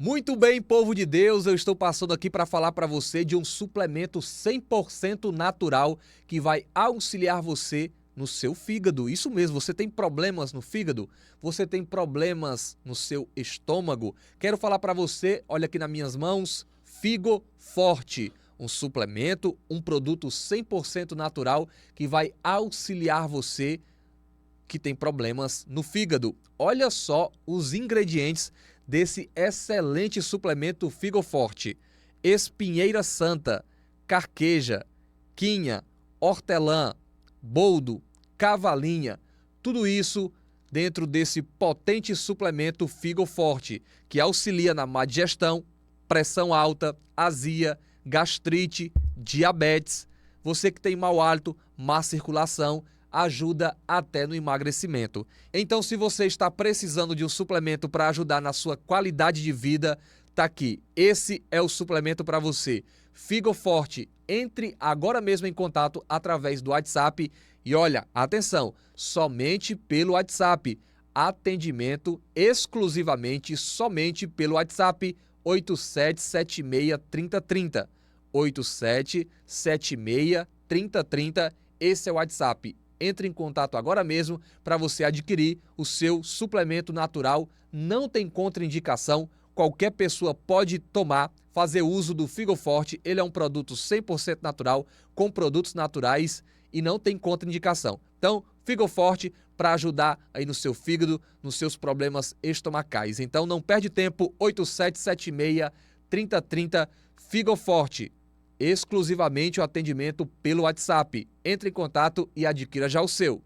Muito bem, povo de Deus, eu estou passando aqui para falar para você de um suplemento 100% natural que vai auxiliar você no seu fígado. Isso mesmo, você tem problemas no fígado? Você tem problemas no seu estômago? Quero falar para você, olha aqui nas minhas mãos, Figo Forte, um suplemento, um produto 100% natural que vai auxiliar você que tem problemas no fígado. Olha só os ingredientes desse excelente suplemento Figo Forte: espinheira santa, carqueja, quinha, hortelã, boldo, cavalinha, tudo isso dentro desse potente suplemento Figo Forte, que auxilia na má digestão, pressão alta, azia, gastrite, diabetes, você que tem mau hálito, má circulação, ajuda até no emagrecimento. Então, se você está precisando de um suplemento para ajudar na sua qualidade de vida, tá aqui. Esse é o suplemento para você. Figo Forte. Entre agora mesmo em contato através do WhatsApp e olha, atenção, somente pelo WhatsApp. Atendimento exclusivamente somente pelo WhatsApp 87763030. 87763030. Esse é o WhatsApp. Entre em contato agora mesmo para você adquirir o seu suplemento natural. Não tem contraindicação, qualquer pessoa pode tomar, fazer uso do Figo Forte. Ele é um produto 100% natural, com produtos naturais e não tem contraindicação. Então, Figo Forte para ajudar aí no seu fígado, nos seus problemas estomacais. Então, não perde tempo, 8776-3030, Figo Forte. Exclusivamente o atendimento pelo WhatsApp. Entre em contato e adquira já o seu.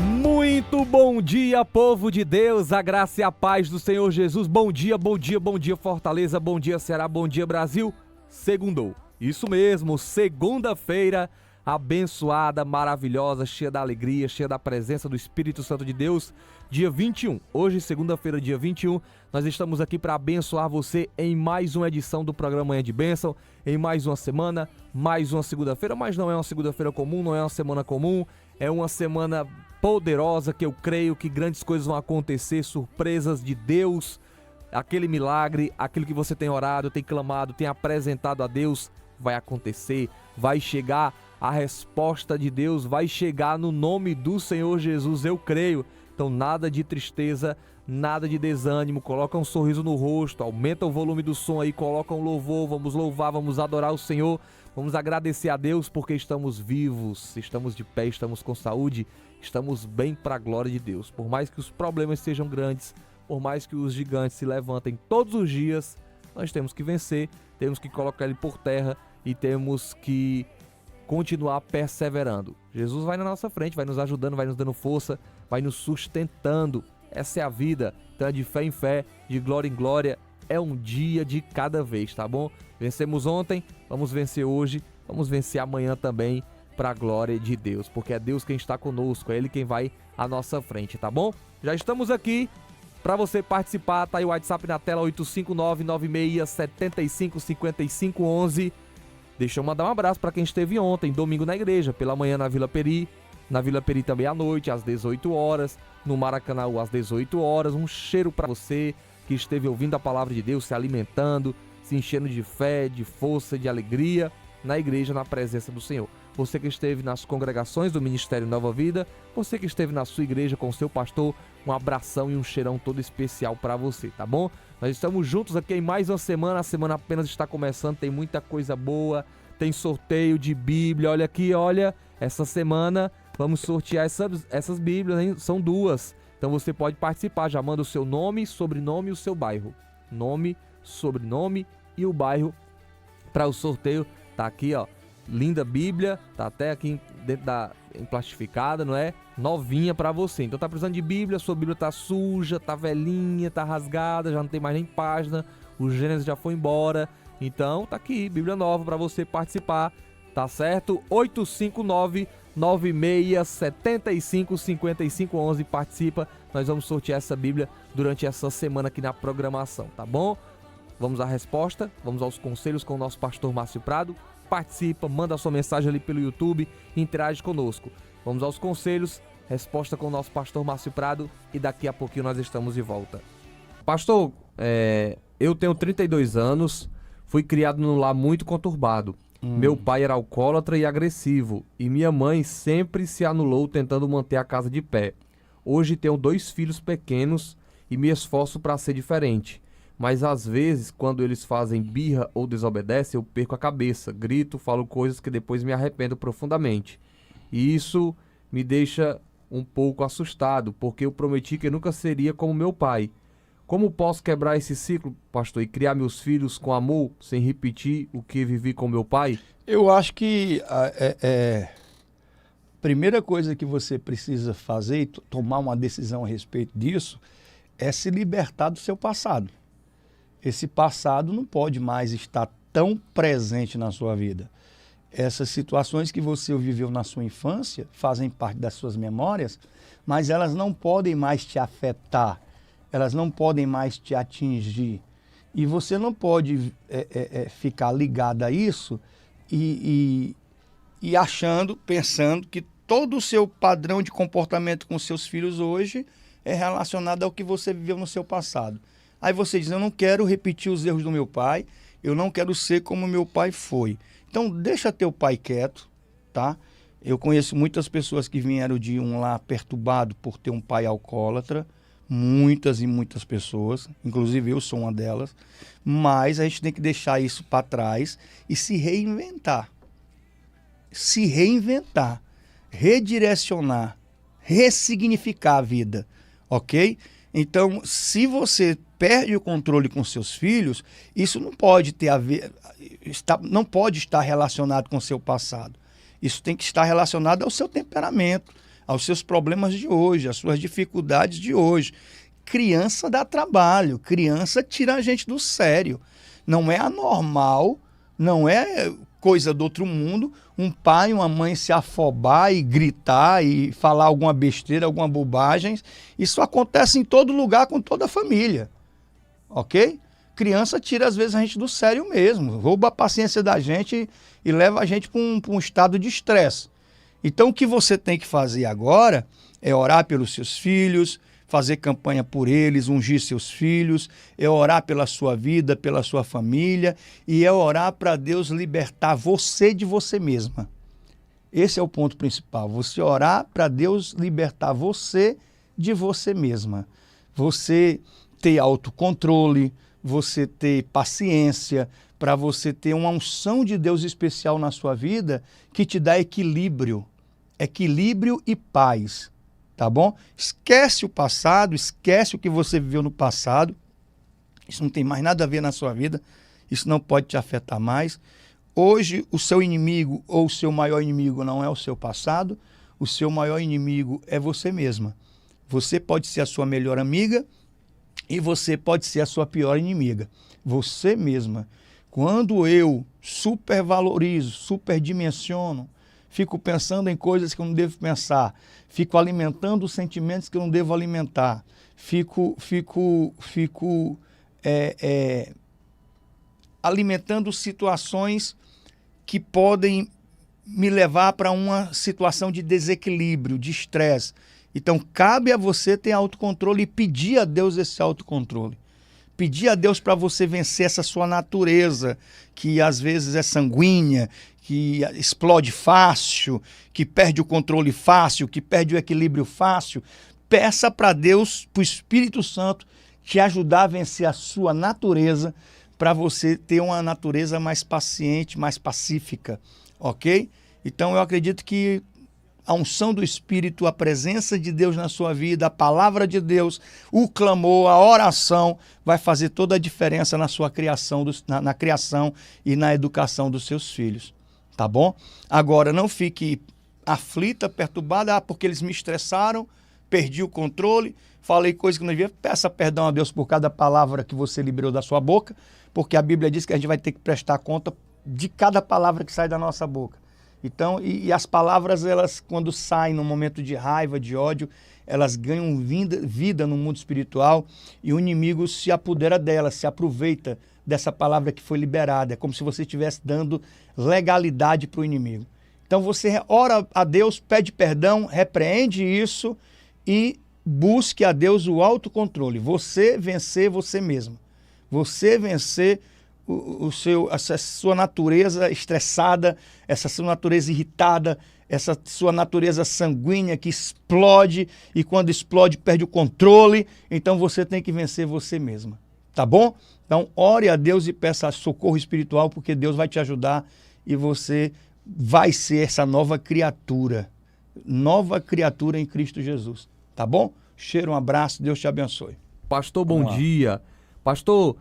Muito bom dia, povo de Deus, a graça e a paz do Senhor Jesus. Bom dia, bom dia, bom dia, Fortaleza, bom dia, Ceará, bom dia, Brasil. Segundou. Isso mesmo, segunda-feira abençoada, maravilhosa, cheia da alegria, cheia da presença do Espírito Santo de Deus. Dia 21, hoje, segunda-feira, dia 21, nós estamos aqui para abençoar você em mais uma edição do programa Manhã de Bênção, em mais uma semana, mais uma segunda-feira, mas não é uma segunda-feira comum, não é uma semana comum, é uma semana poderosa que eu creio que grandes coisas vão acontecer, surpresas de Deus, aquele milagre, aquilo que você tem orado, tem clamado, tem apresentado a Deus, vai acontecer, vai chegar a resposta de Deus, vai chegar no nome do Senhor Jesus, eu creio. Então nada de tristeza, nada de desânimo, coloca um sorriso no rosto, aumenta o volume do som aí, coloca um louvor, vamos louvar, vamos adorar o Senhor, vamos agradecer a Deus porque estamos vivos, estamos de pé, estamos com saúde, estamos bem para a glória de Deus. Por mais que os problemas sejam grandes, por mais que os gigantes se levantem todos os dias, nós temos que vencer, temos que colocar ele por terra e temos que continuar perseverando. Jesus vai na nossa frente, vai nos ajudando, vai nos dando força, vai nos sustentando. Essa é a vida, então é de fé em fé, de glória em glória, é um dia de cada vez, tá bom? Vencemos ontem, vamos vencer hoje, vamos vencer amanhã também, para a glória de Deus, porque é Deus quem está conosco, é Ele quem vai à nossa frente, tá bom? Já estamos aqui para você participar, tá aí o WhatsApp na tela, 859-9675-5511. Deixa eu mandar um abraço para quem esteve ontem, domingo na igreja, pela manhã na Vila Peri também à noite, às 18 horas, no Maracanã às 18 horas, um cheiro para você que esteve ouvindo a palavra de Deus, se alimentando, se enchendo de fé, de força, de alegria, na igreja, na presença do Senhor. Você que esteve nas congregações do Ministério Nova Vida, você que esteve na sua igreja com o seu pastor, um abração e um cheirão todo especial para você, tá bom? Nós estamos juntos aqui em mais uma semana, a semana apenas está começando, tem muita coisa boa, tem sorteio de Bíblia, olha aqui, olha, essa semana vamos sortear essas Bíblias, hein? São duas, então você pode participar, já manda o seu nome, sobrenome e o seu bairro, nome, sobrenome e o bairro para o sorteio, tá aqui, ó. Linda Bíblia, tá até aqui dentro plastificada, não é? Novinha pra você. Então tá precisando de Bíblia, sua Bíblia tá suja, tá velhinha, tá rasgada, já não tem mais nem página, o Gênesis já foi embora. Então tá aqui, Bíblia nova pra você participar. tá certo? 859-9675-5511, participa, nós vamos sortear essa Bíblia durante essa semana aqui na programação, tá bom? Vamos à resposta, vamos aos conselhos com o nosso pastor Márcio Prado. Participa, manda a sua mensagem ali pelo YouTube, interage conosco. Vamos aos conselhos, resposta com o nosso pastor Márcio Prado e daqui a pouquinho nós estamos de volta. Pastor, eu tenho 32 anos, fui criado num lar muito conturbado. Meu pai era alcoólatra e agressivo e minha mãe sempre se anulou tentando manter a casa de pé. Hoje tenho 2 filhos pequenos e me esforço para ser diferente. Mas às vezes, quando eles fazem birra ou desobedecem, eu perco a cabeça, grito, falo coisas que depois me arrependo profundamente. E isso me deixa um pouco assustado, porque eu prometi que eu nunca seria como meu pai. Como posso quebrar esse ciclo, pastor, e criar meus filhos com amor, sem repetir o que vivi com meu pai? Eu acho que a primeira coisa que você precisa fazer e tomar uma decisão a respeito disso é se libertar do seu passado. Esse passado não pode mais estar tão presente na sua vida. Essas situações que você viveu na sua infância fazem parte das suas memórias, mas elas não podem mais te afetar, elas não podem mais te atingir. E você não pode ficar ligado a isso e achando, pensando que todo o seu padrão de comportamento com seus filhos hoje é relacionado ao que você viveu no seu passado. Aí você diz, eu não quero repetir os erros do meu pai, eu não quero ser como meu pai foi. Então, deixa teu pai quieto, tá? Eu conheço muitas pessoas que vieram de um lar perturbado por ter um pai alcoólatra, muitas e muitas pessoas, inclusive eu sou uma delas, mas a gente tem que deixar isso para trás e se reinventar. Se reinventar, redirecionar, ressignificar a vida, ok? Então, se você perde o controle com seus filhos, isso não pode ter a ver, não pode estar relacionado com o seu passado. Isso tem que estar relacionado ao seu temperamento, aos seus problemas de hoje, às suas dificuldades de hoje. Criança dá trabalho, criança tira a gente do sério. Não é anormal, não é coisa do outro mundo, um pai e uma mãe se afobar e gritar e falar alguma besteira, alguma bobagem. Isso acontece em todo lugar com toda a família, ok? Criança tira às vezes a gente do sério mesmo, rouba a paciência da gente e leva a gente para um estado de estresse. Então o que você tem que fazer agora é orar pelos seus filhos, fazer campanha por eles, ungir seus filhos, é orar pela sua vida, pela sua família e é orar para Deus libertar você de você mesma. Esse é o ponto principal, você orar para Deus libertar você de você mesma. Você ter autocontrole, você ter paciência, para você ter uma unção de Deus especial na sua vida que te dá equilíbrio e paz. Tá bom? Esquece o passado, esquece o que você viveu no passado. Isso não tem mais nada a ver na sua vida. Isso não pode te afetar mais. Hoje, o seu inimigo ou o seu maior inimigo não é o seu passado. O seu maior inimigo é você mesma. Você pode ser a sua melhor amiga e você pode ser a sua pior inimiga. Você mesma. Quando eu supervalorizo, superdimensiono, fico pensando em coisas que eu não devo pensar, fico alimentando sentimentos que eu não devo alimentar, fico alimentando situações que podem me levar para uma situação de desequilíbrio, de estresse. Então, cabe a você ter autocontrole e pedir a Deus esse autocontrole. Pedir a Deus para você vencer essa sua natureza, que às vezes é sanguínea, que explode fácil, que perde o controle fácil, que perde o equilíbrio fácil. Peça para Deus, para o Espírito Santo, te ajudar a vencer a sua natureza, para você ter uma natureza mais paciente, mais pacífica, ok? Então eu acredito que a unção do Espírito, a presença de Deus na sua vida, a palavra de Deus, o clamor, a oração, vai fazer toda a diferença na sua criação, na criação e na educação dos seus filhos. Tá bom? Agora, não fique aflita, perturbada, porque eles me estressaram, perdi o controle, falei coisas que não devia. Peça perdão a Deus por cada palavra que você liberou da sua boca, porque a Bíblia diz que a gente vai ter que prestar conta de cada palavra que sai da nossa boca. Então, e as palavras, elas, quando saem no momento de raiva, de ódio, elas ganham vida no mundo espiritual e o inimigo se apodera delas, se aproveita dessa palavra que foi liberada. É como se você estivesse dando legalidade para o inimigo. Então você ora a Deus, pede perdão, repreende isso e busque a Deus o autocontrole. Você vencer você mesmo. Você vencer essa sua natureza estressada, essa sua natureza irritada, essa sua natureza sanguínea que explode e quando explode perde o controle. Então você tem que vencer você mesma, tá bom? Então ore a Deus e peça socorro espiritual, porque Deus vai te ajudar e você vai ser essa nova criatura em Cristo Jesus, tá bom? Cheiro, um abraço, Deus te abençoe. Pastor, bom dia. Pastor,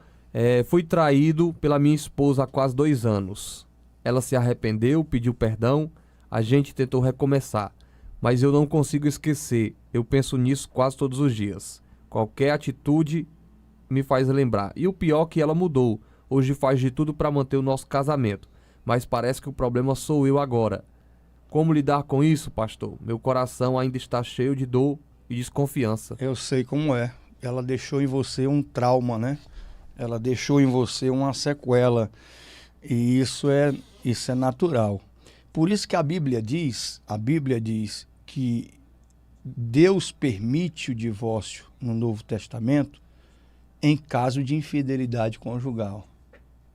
fui traído pela minha esposa há quase 2 anos. Ela se arrependeu, pediu perdão, a gente tentou recomeçar, mas eu não consigo esquecer. Eu penso nisso quase todos os dias. Qualquer atitude me faz lembrar. E o pior é que ela mudou. Hoje faz de tudo para manter o nosso casamento, mas parece que o problema sou eu agora. Como lidar com isso, pastor? Meu coração ainda está cheio de dor e desconfiança. Eu sei como é. Ela deixou em você um trauma, né? Ela deixou em você uma sequela. E isso é natural. Por isso que a Bíblia diz que Deus permite o divórcio no Novo Testamento em caso de infidelidade conjugal,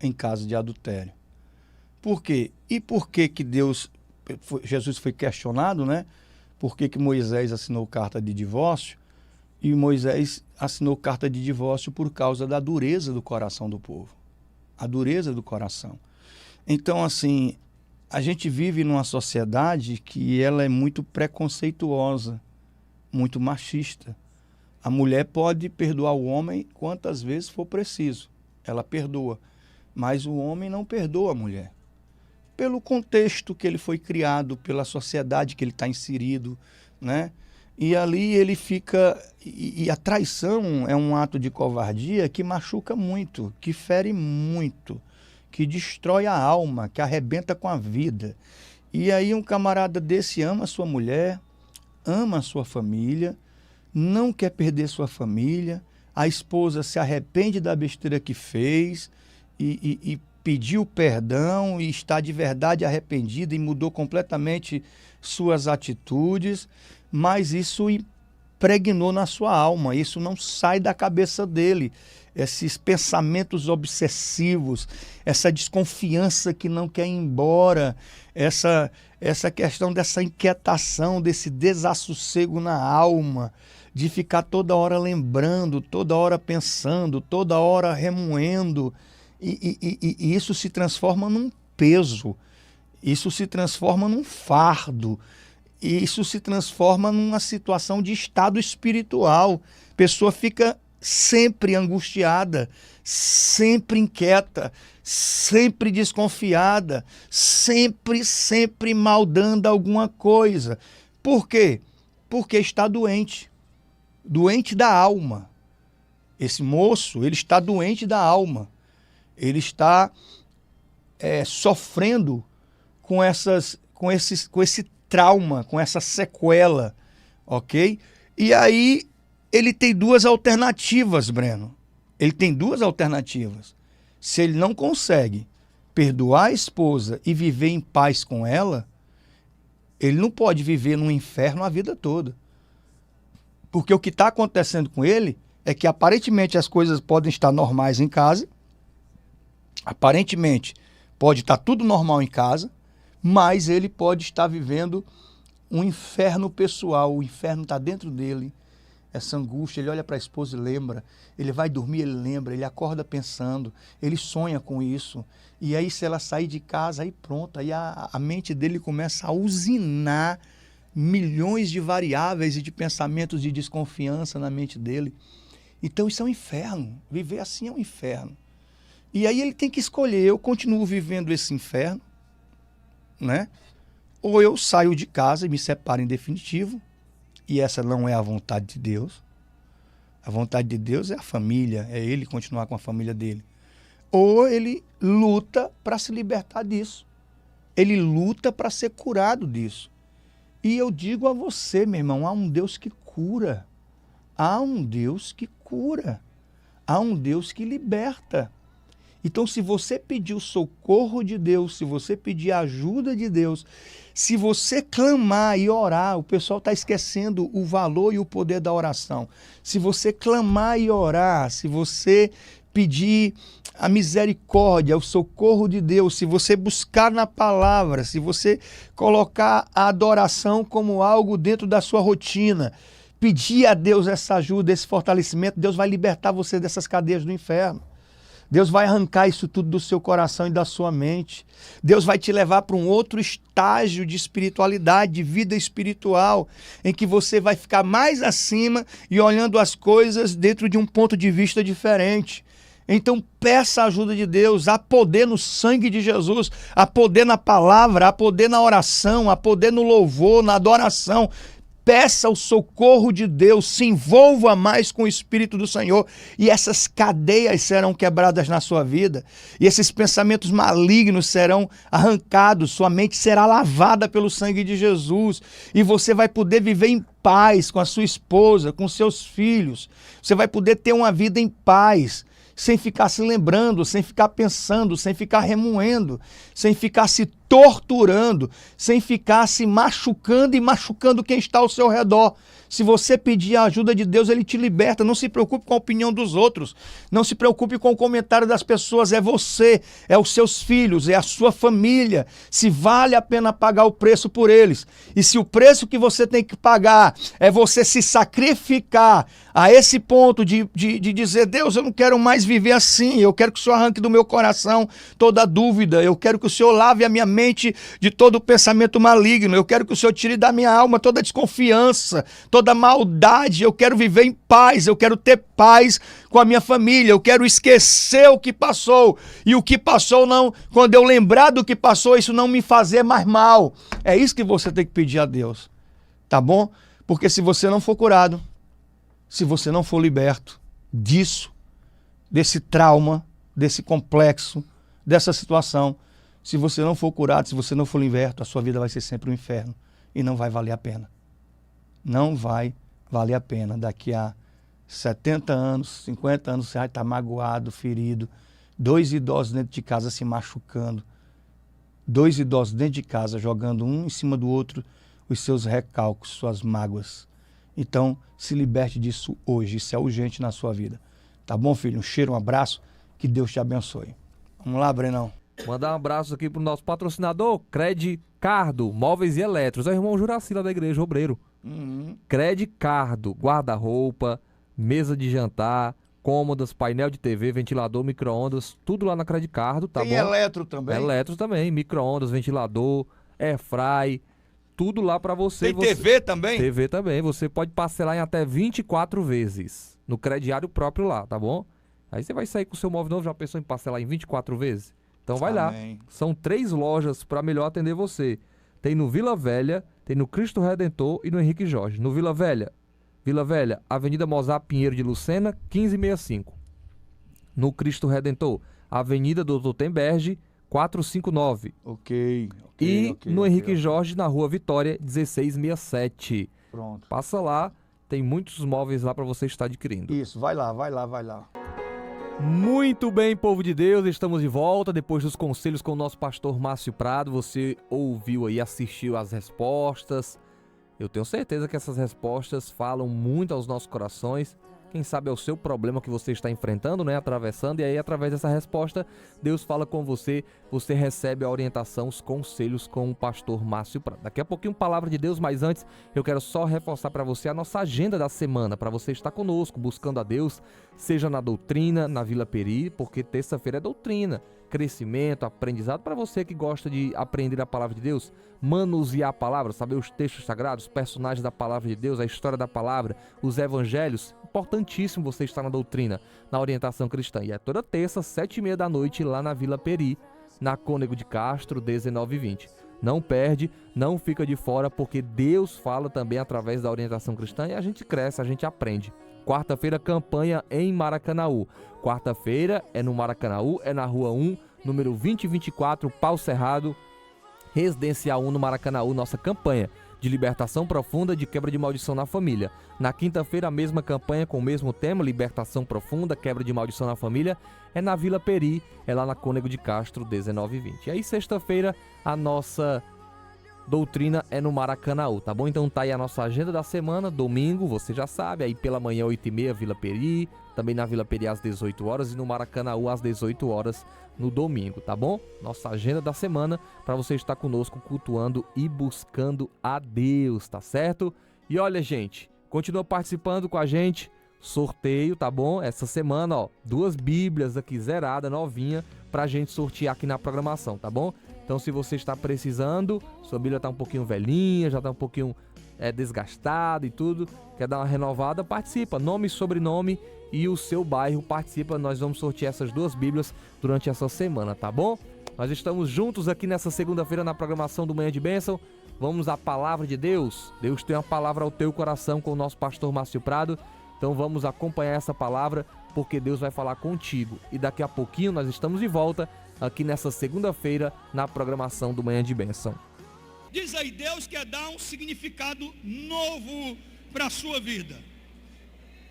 em caso de adultério. Por quê? E por que que Jesus foi questionado, né? Por que que Moisés assinou carta de divórcio? E Moisés assinou carta de divórcio por causa da dureza do coração do povo. A dureza do coração. Então, assim, a gente vive numa sociedade que ela é muito preconceituosa, muito machista. A mulher pode perdoar o homem quantas vezes for preciso. Ela perdoa. Mas o homem não perdoa a mulher. Pelo contexto que ele foi criado, pela sociedade que ele está inserido, né? E ali ele fica... E a traição é um ato de covardia que machuca muito, que fere muito, que destrói a alma, que arrebenta com a vida. E aí um camarada desse ama a sua mulher, ama a sua família, não quer perder sua família, a esposa se arrepende da besteira que fez e pediu perdão e está de verdade arrependida e mudou completamente suas atitudes, mas isso impregnou na sua alma, isso não sai da cabeça dele. Esses pensamentos obsessivos, essa desconfiança que não quer ir embora, essa questão dessa inquietação, desse desassossego na alma, de ficar toda hora lembrando, toda hora pensando, toda hora remoendo, e isso se transforma num peso, isso se transforma num fardo, isso se transforma numa situação de estado espiritual. A pessoa fica sempre angustiada, sempre inquieta, sempre desconfiada, sempre maldando alguma coisa. Por quê? Porque está doente da alma. Esse moço, ele está doente da alma. Ele está sofrendo com esse trauma, com essa sequela, ok? E aí ele tem 2 alternativas, Breno. Ele tem 2 alternativas. Se ele não consegue perdoar a esposa e viver em paz com ela, ele não pode viver num inferno a vida toda. Porque o que está acontecendo com ele é que aparentemente as coisas podem estar normais em casa, aparentemente pode estar tudo normal em casa, mas ele pode estar vivendo um inferno pessoal, o inferno está dentro dele. Essa angústia, ele olha para a esposa e lembra, ele vai dormir, ele lembra, ele acorda pensando, ele sonha com isso. E aí se ela sair de casa, aí pronto, aí a mente dele começa a usinar milhões de variáveis e de pensamentos de desconfiança na mente dele. Então isso é um inferno, viver assim é um inferno. E aí ele tem que escolher, eu continuo vivendo esse inferno, né? Ou eu saio de casa e me separo em definitivo, e essa não é a vontade de Deus. A vontade de Deus é a família, é ele continuar com a família dele. Ou ele luta para se libertar disso. Ele luta para ser curado disso. E eu digo a você, meu irmão, há um Deus que cura. Há um Deus que cura. Há um Deus que liberta. Então, se você pedir o socorro de Deus, se você pedir a ajuda de Deus, se você clamar e orar, o pessoal está esquecendo o valor e o poder da oração. Se você clamar e orar, se você pedir a misericórdia, o socorro de Deus, se você buscar na palavra, se você colocar a adoração como algo dentro da sua rotina, pedir a Deus essa ajuda, esse fortalecimento, Deus vai libertar você dessas cadeias do inferno. Deus vai arrancar isso tudo do seu coração e da sua mente. Deus vai te levar para um outro estágio de espiritualidade, de vida espiritual, em que você vai ficar mais acima e olhando as coisas dentro de um ponto de vista diferente. Então peça a ajuda de Deus, há poder no sangue de Jesus, há poder na palavra, há poder na oração, há poder no louvor, na adoração. Peça o socorro de Deus, se envolva mais com o Espírito do Senhor e essas cadeias serão quebradas na sua vida e esses pensamentos malignos serão arrancados, sua mente será lavada pelo sangue de Jesus e você vai poder viver em paz com a sua esposa, com seus filhos. Você vai poder ter uma vida em paz, sem ficar se lembrando, sem ficar pensando, sem ficar remoendo, sem ficar se torturando, sem ficar se machucando e machucando quem está ao seu redor. Se você pedir a ajuda de Deus, Ele te liberta. Não se preocupe com a opinião dos outros. Não se preocupe com o comentário das pessoas. É você, é os seus filhos, é a sua família. Se vale a pena pagar o preço por eles. E se o preço que você tem que pagar é você se sacrificar a esse ponto de dizer, Deus, eu não quero mais viver assim. Eu quero que o Senhor arranque do meu coração toda dúvida. Eu quero que o Senhor lave a minha mente de todo pensamento maligno. Eu quero que o Senhor tire da minha alma toda desconfiança, toda maldade. Eu quero viver em paz, eu quero ter paz com a minha família, eu quero esquecer o que passou. E o que passou não, quando eu lembrar do que passou, isso não me fazer mais mal. É isso que você tem que pedir a Deus, tá bom? Porque se você não for curado, se você não for liberto disso, desse trauma, desse complexo, dessa situação, se você não for curado, se você não for liberto, a sua vida vai ser sempre um inferno e não vai valer a pena. Não vai valer a pena. Daqui a 70 anos, 50 anos, você vai estar magoado, ferido. 2 idosos dentro de casa se machucando. 2 idosos dentro de casa jogando um em cima do outro os seus recalques, suas mágoas. Então, se liberte disso hoje. Isso é urgente na sua vida. Tá bom, filho? Um cheiro, um abraço. Que Deus te abençoe. Vamos lá, Brenão. Mandar um abraço aqui pro nosso patrocinador, Credicardo, móveis e eletros. É o irmão Juraci lá da Igreja Obreiro. Credicardo, guarda-roupa, mesa de jantar, cômodas, painel de TV, ventilador, micro-ondas, tudo lá na Credicardo, tá bom? Tem eletro também? Eletro também, micro-ondas, ventilador, airfry, tudo lá pra você. Tem TV também? TV também, você pode parcelar em até 24 vezes no crediário próprio lá, tá bom? Aí você vai sair com o seu móvel novo, já pensou em parcelar em 24 vezes? Então vai Amém. lá, são 3 lojas para melhor atender você. Tem no Vila Velha, tem no Cristo Redentor e no Henrique Jorge. No Vila Velha, Avenida Mozart Pinheiro de Lucena, 1565. No Cristo Redentor, Avenida Doutor Temberge, 459. Ok. E no Henrique Jorge, na Rua Vitória, 1667. Pronto. Passa lá, tem muitos móveis lá para você estar adquirindo. Isso, vai lá. Muito bem, povo de Deus, estamos de volta depois dos conselhos com o nosso pastor Márcio Prado. Você ouviu aí, assistiu às respostas. Eu tenho certeza que essas respostas falam muito aos nossos corações. Quem sabe é o seu problema que você está enfrentando, né? Atravessando, e aí através dessa resposta, Deus fala com você, você recebe a orientação, os conselhos com o pastor Márcio Prado. Daqui a pouquinho, palavra de Deus, mas antes eu quero só reforçar para você a nossa agenda da semana, para você estar conosco, buscando a Deus, seja na doutrina, na Vila Peri, porque terça-feira é doutrina, crescimento, aprendizado, para você que gosta de aprender a palavra de Deus, manusear a palavra, saber os textos sagrados, os personagens da palavra de Deus, a história da palavra, os evangelhos. Importantíssimo você estar na doutrina, na orientação cristã. E é toda terça, 7h30 da noite, lá na Vila Peri, na Cônego de Castro, 1920. Não perde, não fica de fora, porque Deus fala também através da orientação cristã e a gente cresce, a gente aprende. Quarta-feira, campanha em Maracanaú. Quarta-feira é no Maracanaú, é na Rua 1, número 2024, Pau Cerrado, Residencial 1 no Maracanaú, nossa campanha de libertação profunda de quebra de maldição na família. Na quinta-feira, a mesma campanha com o mesmo tema, libertação profunda, quebra de maldição na família, é na Vila Peri, é lá na Cônego de Castro, 19h20. E aí, sexta-feira, a nossa doutrina é no Maracanaú, tá bom? Então tá aí a nossa agenda da semana, domingo, você já sabe, aí pela manhã, 8h30, Vila Peri, também na Vila Peri às 18 horas e no Maracanaú às 18 horas no domingo, tá bom? Nossa agenda da semana para você estar conosco cultuando e buscando a Deus, tá certo? E olha, gente, continua participando com a gente, sorteio, tá bom? Essa semana, ó, 2 bíblias aqui zerada, novinha, pra gente sortear aqui na programação, tá bom? Então, se você está precisando, sua bíblia tá um pouquinho velhinha, já tá um pouquinho desgastada e tudo, quer dar uma renovada, participa, nome e sobrenome e o seu bairro participa, nós vamos sortear essas 2 bíblias durante essa semana, tá bom? Nós estamos juntos aqui nessa segunda-feira na programação do Manhã de Bênção, vamos à palavra de Deus, Deus tem uma palavra ao teu coração com o nosso pastor Márcio Prado, então vamos acompanhar essa palavra, porque Deus vai falar contigo, e daqui a pouquinho nós estamos de volta aqui nessa segunda-feira na programação do Manhã de Bênção. Diz aí, Deus quer dar um significado novo para a sua vida.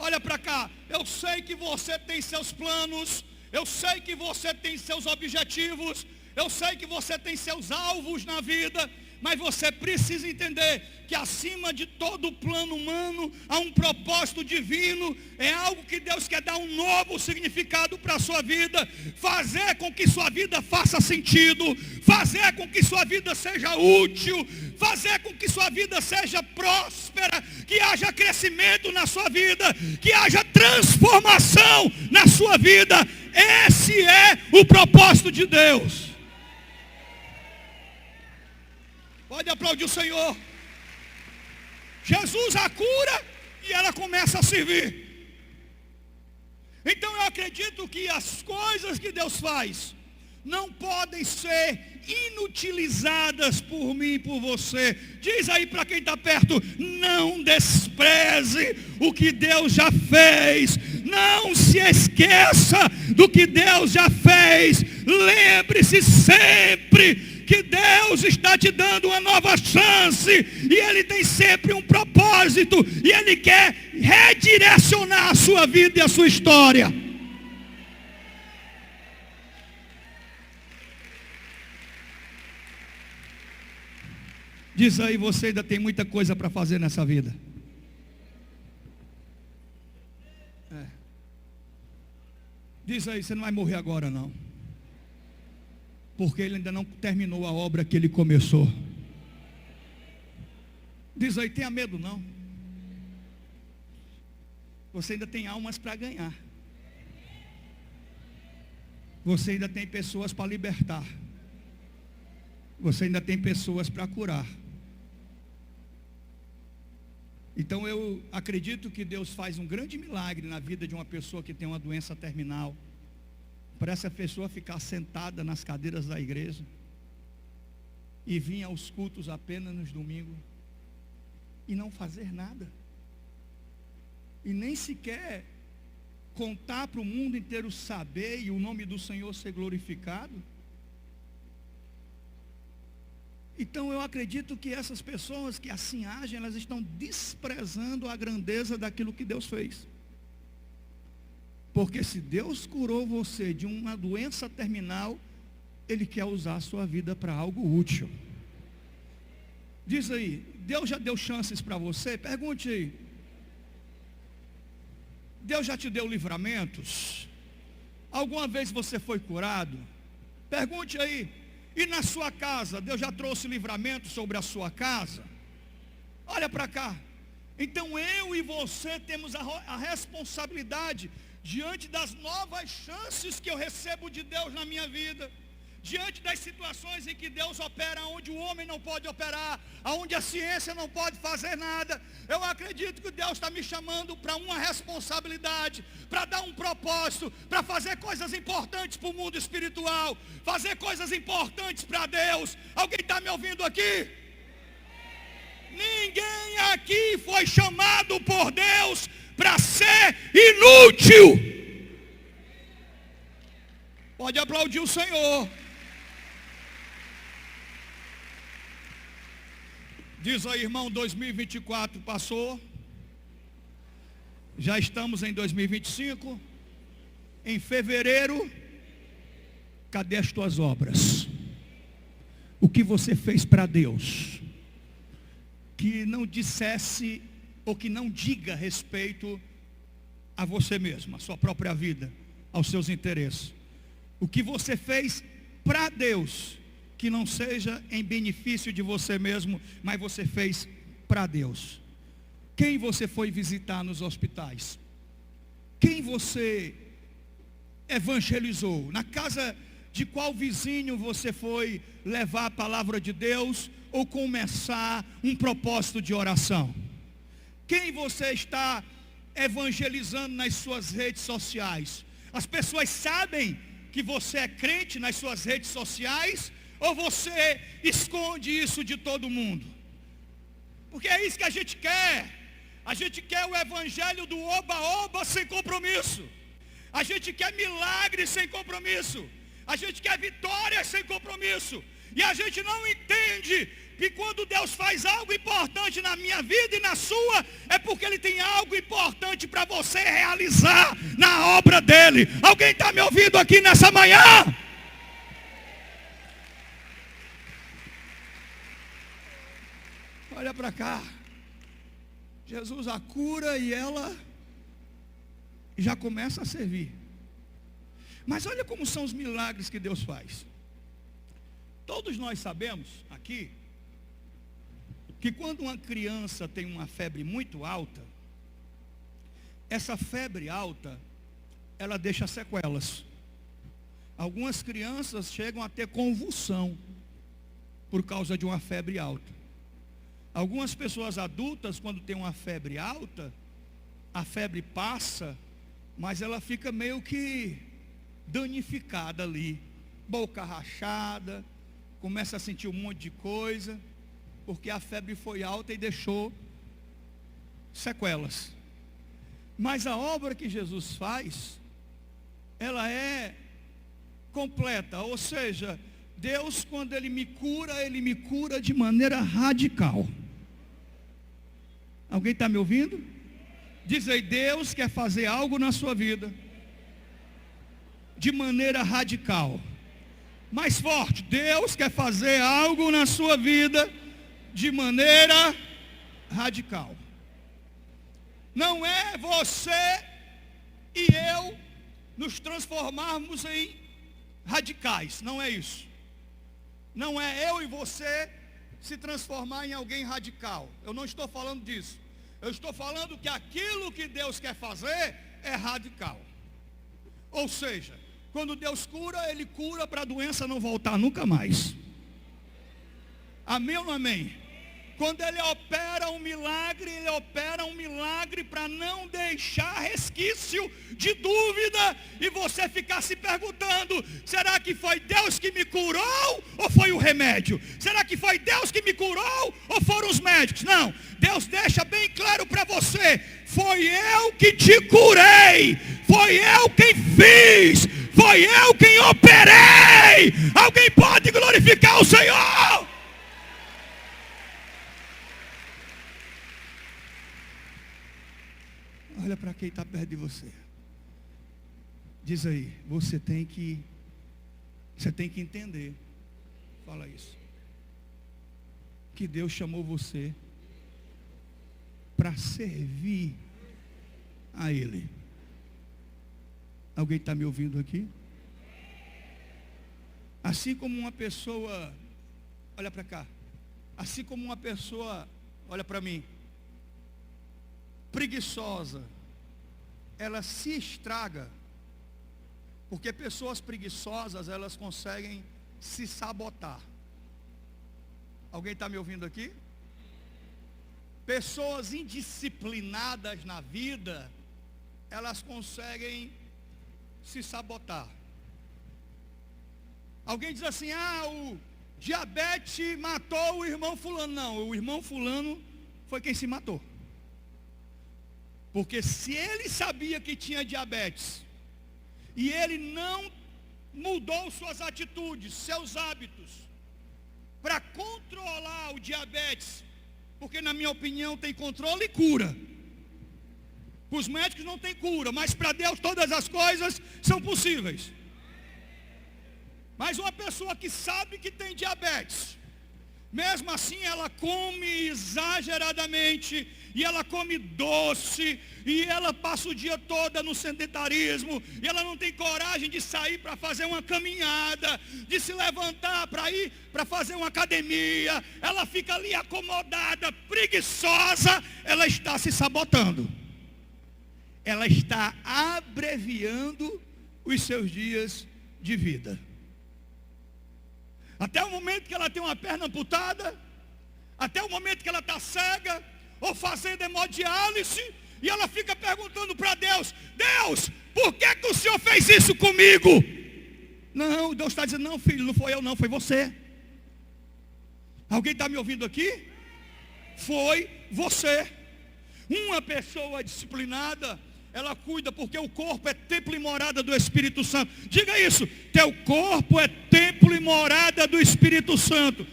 Olha para cá, eu sei que você tem seus planos, eu sei que você tem seus objetivos, eu sei que você tem seus alvos na vida, mas você precisa entender que acima de todo plano humano há um propósito divino, é algo que Deus quer dar um novo significado para a sua vida, fazer com que sua vida faça sentido, fazer com que sua vida seja útil, fazer com que sua vida seja próspera, que haja crescimento na sua vida, que haja transformação na sua vida. Esse é o propósito de Deus. Pode aplaudir o Senhor. Jesus a cura e ela começa a servir. Então eu acredito que as coisas que Deus faz não podem ser inutilizadas por mim e por você. Diz aí para quem está perto, não despreze o que Deus já fez. Não se esqueça do que Deus já fez. Lembre-se sempre que Deus está te dando uma nova chance, e Ele tem sempre um propósito, e Ele quer redirecionar a sua vida e a sua história. Diz aí, você ainda tem muita coisa para fazer nessa vida. Diz aí, você não vai morrer agora não, porque Ele ainda não terminou a obra que Ele começou. Diz aí, tenha medo não. Você ainda tem almas para ganhar. Você ainda tem pessoas para libertar. Você ainda tem pessoas para curar. Então eu acredito que Deus faz um grande milagre na vida de uma pessoa que tem uma doença terminal, para essa pessoa ficar sentada nas cadeiras da igreja e vir aos cultos apenas nos domingos e não fazer nada, e nem sequer contar para o mundo inteiro saber e o nome do Senhor ser glorificado. Então eu acredito que essas pessoas que assim agem, elas estão desprezando a grandeza daquilo que Deus fez. Porque se Deus curou você de uma doença terminal, Ele quer usar a sua vida para algo útil. Diz aí, Deus já deu chances para você? Pergunte aí. Deus já te deu livramentos? Alguma vez você foi curado? Pergunte aí. E na sua casa, Deus já trouxe livramento sobre a sua casa? Olha para cá. Então eu e você temos a responsabilidade, diante das novas chances que eu recebo de Deus na minha vida, diante das situações em que Deus opera onde o homem não pode operar, onde a ciência não pode fazer nada, eu acredito que Deus está me chamando para uma responsabilidade, para dar um propósito, para fazer coisas importantes para o mundo espiritual, fazer coisas importantes para Deus. Alguém está me ouvindo aqui? Ninguém aqui foi chamado por Deus para ser inútil. Pode aplaudir o Senhor. Diz aí, irmão, 2024 passou. Já estamos em 2025. Em fevereiro, cadê as tuas obras? O que você fez para Deus? Que não dissesse ou que não diga respeito a você mesmo, a sua própria vida, aos seus interesses. O que você fez para Deus, que não seja em benefício de você mesmo, mas você fez para Deus. Quem você foi visitar nos hospitais? Quem você evangelizou? Na casa de qual vizinho você foi levar a palavra de Deus ou começar um propósito de oração? Quem você está evangelizando nas suas redes sociais? As pessoas sabem que você é crente nas suas redes sociais ou você esconde isso de todo mundo? Porque é isso que a gente quer. A gente quer o evangelho do oba-oba sem compromisso. A gente quer milagres sem compromisso. A gente quer vitórias sem compromisso. E a gente não entende que quando Deus faz algo importante na minha vida e na sua, é porque Ele tem algo importante para você realizar na obra dEle. Alguém está me ouvindo aqui nessa manhã? Olha para cá. Jesus a cura e ela já começa a servir. Mas olha como são os milagres que Deus faz. Todos nós sabemos aqui que quando uma criança tem uma febre muito alta, essa febre alta, ela deixa sequelas. Algumas crianças chegam a ter convulsão por causa de uma febre alta. Algumas pessoas adultas, quando tem uma febre alta, a febre passa, mas ela fica meio que danificada ali, boca rachada, começa a sentir um monte de coisa, porque a febre foi alta e deixou sequelas. Mas a obra que Jesus faz, ela é completa, ou seja, Deus, quando Ele me cura de maneira radical. Alguém está me ouvindo? Diz aí, Deus quer fazer algo na sua vida de maneira radical. Mais forte, Deus quer fazer algo na sua vida de maneira radical. Não é você e eu nos transformarmos em radicais, não é isso. Não é eu e você se transformar em alguém radical. Eu não estou falando disso. Eu estou falando que aquilo que Deus quer fazer é radical. Ou seja, quando Deus cura, Ele cura para a doença não voltar nunca mais. Amém ou não amém? Quando Ele opera um milagre para não deixar resquício de dúvida e você ficar se perguntando, será que foi Deus que me curou ou foi o remédio? Será que foi Deus que me curou ou foram os médicos? Não, Deus deixa bem claro para você, foi eu que te curei, foi eu quem fiz, foi eu quem operei. Alguém pode glorificar o Senhor? Olha para quem está perto de você. Diz aí, você tem que entender. Fala isso. Que Deus chamou você para servir a Ele. Alguém está me ouvindo aqui? Assim como uma pessoa, olha para cá. Assim como uma pessoa, olha para mim, preguiçosa, ela se estraga, porque pessoas preguiçosas, elas conseguem se sabotar. Alguém está me ouvindo aqui? Pessoas indisciplinadas na vida, elas conseguem se sabotar. Alguém diz assim, o diabetes matou o irmão fulano. Não, o irmão fulano foi quem se matou. Porque se ele sabia que tinha diabetes, e ele não mudou suas atitudes, seus hábitos, para controlar o diabetes Porque na minha opinião tem controle e cura. Para os médicos não tem cura, mas para Deus todas as coisas são possíveis. Mas uma pessoa que sabe que tem diabetes, mesmo assim ela come exageradamente, e ela come doce, e ela passa o dia todo no sedentarismo, e ela não tem coragem de sair para fazer uma caminhada, de se levantar para ir para fazer uma academia, ela fica ali acomodada, preguiçosa, ela está se sabotando. Ela está abreviando os seus dias de vida. Até o momento que ela tem uma perna amputada, até o momento que ela está cega, ou fazendo hemodiálise, e ela fica perguntando para Deus: Deus, por que o Senhor fez isso comigo? Não, Deus está dizendo: não, filho, não foi eu não, foi você. Alguém está me ouvindo aqui? Foi você. Uma pessoa disciplinada, ela cuida, porque o corpo é templo e morada do Espírito Santo. Diga isso: teu corpo é templo e morada do Espírito Santo.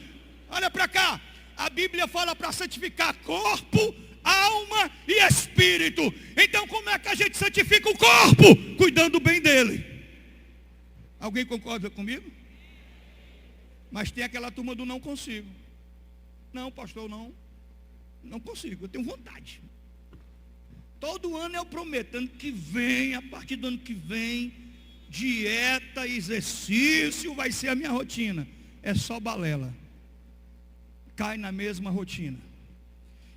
Olha para cá, a Bíblia fala para santificar corpo, alma e espírito. Então como é que a gente santifica o corpo? Cuidando bem dele. Alguém concorda comigo? Mas tem aquela turma do não consigo. Não, pastor, não consigo, eu tenho vontade. Todo ano eu prometo, ano que vem, a partir do ano que vem, dieta, exercício vai ser a minha rotina. É só balela. Cai na mesma rotina.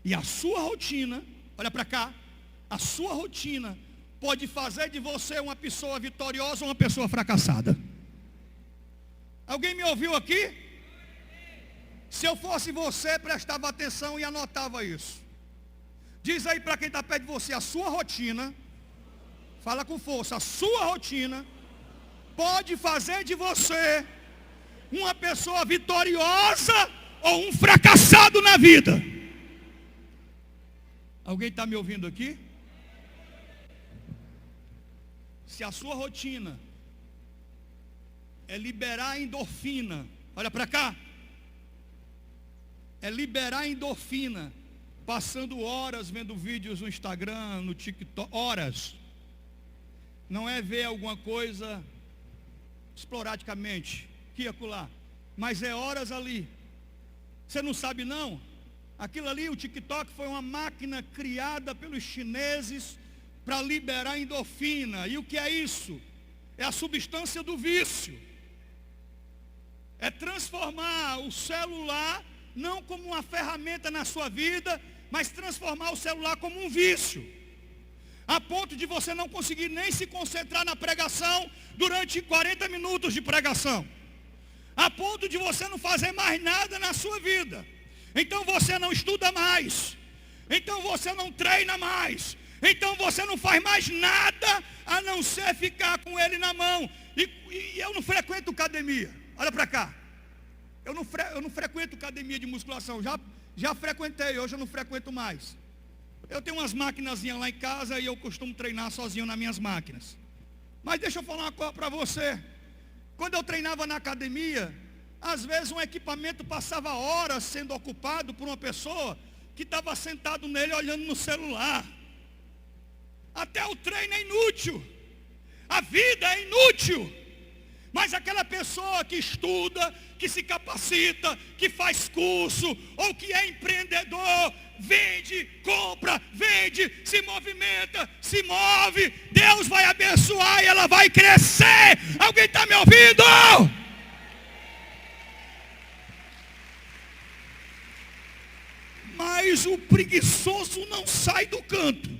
E a sua rotina, olha para cá, a sua rotina pode fazer de você uma pessoa vitoriosa ou uma pessoa fracassada. Alguém me ouviu aqui? Se eu fosse você, prestava atenção e anotava isso. Diz aí para quem está perto de você: a sua rotina, fala com força, a sua rotina pode fazer de você uma pessoa vitoriosa ou um fracassado na vida. Alguém está me ouvindo aqui? Se a sua rotina é liberar endorfina, olha para cá, é liberar endorfina, passando horas vendo vídeos no Instagram, no TikTok, horas. Não é ver alguma coisa esporadicamente, que acolá, mas é horas ali. Você não sabe não? Aquilo ali, o TikTok, foi uma máquina criada pelos chineses para liberar endorfina. E o que é isso? É a substância do vício. É transformar o celular não como uma ferramenta na sua vida, mas transformar o celular como um vício, a ponto de você não conseguir nem se concentrar na pregação durante 40 minutos de pregação, a ponto de você não fazer mais nada na sua vida. Então você não estuda mais, então você não treina mais, então você não faz mais nada a não ser ficar com ele na mão. E eu não frequento academia. Olha para cá, eu não frequento academia de musculação. Já frequentei, hoje eu não frequento mais. Eu tenho umas maquinazinhas lá em casa e eu costumo treinar sozinho nas minhas máquinas. Mas deixa eu falar uma coisa para você. Quando eu treinava na academia, às vezes um equipamento passava horas sendo ocupado por uma pessoa que estava sentado nele olhando no celular. Até o treino é inútil. A vida é inútil. Mas aquela pessoa que estuda, que se capacita, que faz curso, ou que é empreendedor, vende, compra, vende, se movimenta, se move, Deus vai abençoar e ela vai crescer. Alguém está me ouvindo? Mas o preguiçoso não sai do canto.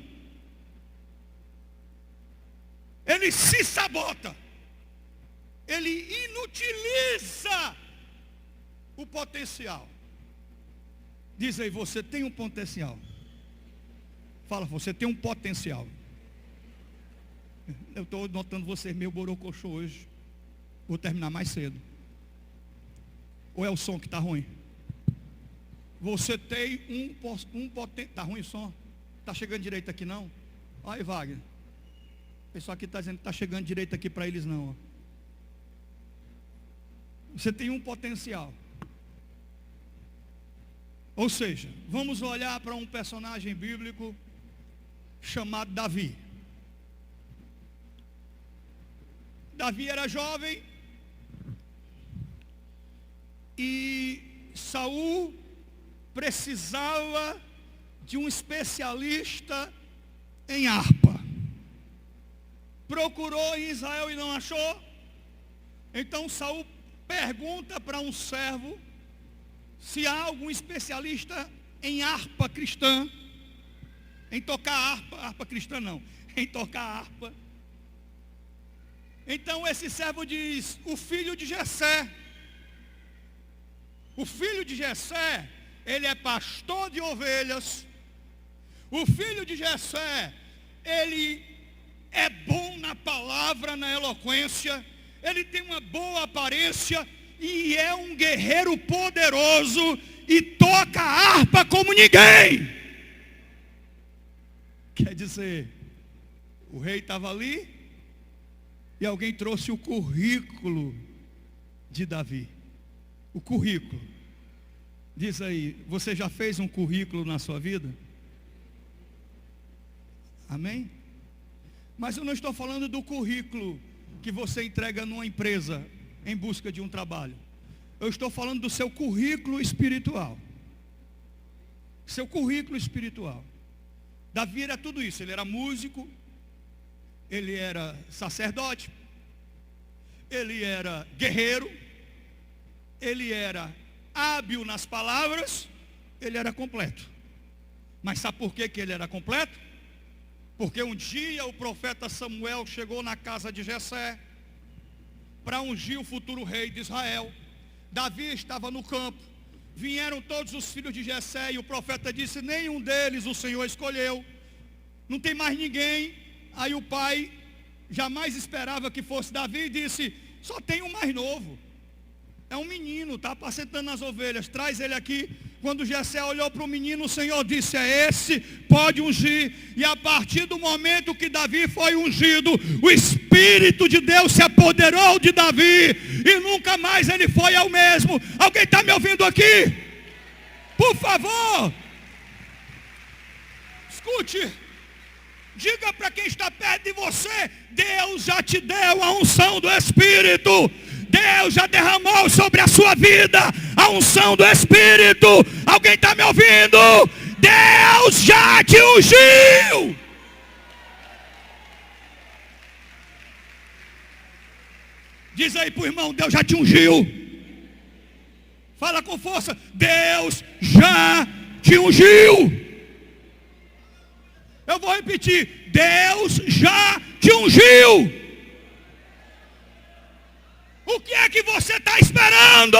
Ele se sabota. Ele inutiliza o potencial. Diz aí, você tem um potencial. Fala, você tem um potencial. Eu estou notando você meio borocochô hoje. Vou terminar mais cedo. Ou é o som que está ruim? Você tem um potencial. Está ruim o som? Está chegando direito aqui não? Olha aí, Wagner. O pessoal aqui está dizendo que está chegando direito aqui para eles não. Ó. Você tem um potencial. Ou seja, vamos olhar para um personagem bíblico chamado Davi. Davi era jovem e Saul precisava de um especialista em harpa. Procurou em Israel e não achou. Então Saul pergunta para um servo se há algum especialista em harpa cristã, em tocar harpa cristã não, em tocar harpa. Então esse servo diz, o filho de Jessé. O filho de Jessé, ele é pastor de ovelhas. O filho de Jessé, ele é bom na palavra, na eloquência. Ele tem uma boa aparência e é um guerreiro poderoso e toca a harpa como ninguém. Quer dizer, o rei estava ali e alguém trouxe o currículo de Davi. O currículo. Diz aí, você já fez um currículo na sua vida? Amém? Mas eu não estou falando do currículo que você entrega numa empresa em busca de um trabalho. Eu estou falando do seu currículo espiritual. Seu currículo espiritual. Davi era tudo isso. Ele era músico, ele era sacerdote, ele era guerreiro, ele era hábil nas palavras, ele era completo. Mas sabe por que ele era completo? Porque um dia o profeta Samuel chegou na casa de Jessé para ungir o futuro rei de Israel. Davi estava no campo. Vieram todos os filhos de Jessé e o profeta disse, nenhum deles o Senhor escolheu. Não tem mais ninguém. Aí o pai jamais esperava que fosse Davi e disse, só tem um mais novo. É um menino, está apacentando as ovelhas, traz ele aqui. Quando Jessé olhou para o menino, o Senhor disse, é esse, pode ungir. E a partir do momento que Davi foi ungido, o Espírito de Deus se apoderou de Davi e nunca mais ele foi ao mesmo. Alguém está me ouvindo aqui? Por favor, escute, diga para quem está perto de você, Deus já te deu a unção do Espírito. Deus já derramou sobre a sua vida a unção do Espírito. Alguém está me ouvindo? Deus já te ungiu. Diz aí para o irmão, Deus já te ungiu. Fala com força, Deus já te ungiu. Eu vou repetir, Deus já te ungiu. O que é que você está esperando?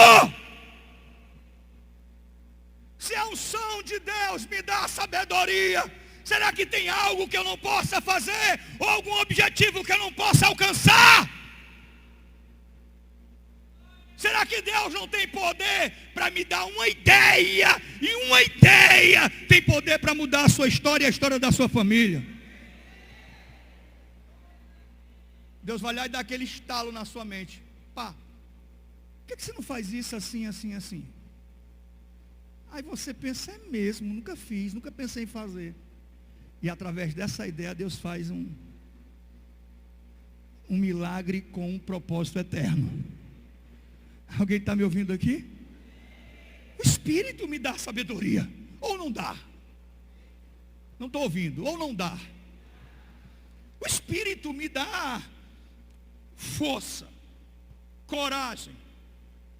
Se a unção de Deus me dá sabedoria, será que tem algo que eu não possa fazer? Ou algum objetivo que eu não possa alcançar? Será que Deus não tem poder para me dar uma ideia? E uma ideia tem poder para mudar a sua história e a história da sua família. Deus vai lá e dá aquele estalo na sua mente. Pá, por que você não faz isso assim, assim, assim? Aí você pensa, é mesmo, nunca fiz, nunca pensei em fazer. E através dessa ideia Deus faz um milagre com um propósito eterno. Alguém está me ouvindo aqui? O Espírito me dá sabedoria, ou não dá? Não estou ouvindo, ou não dá? O Espírito me dá força, coragem,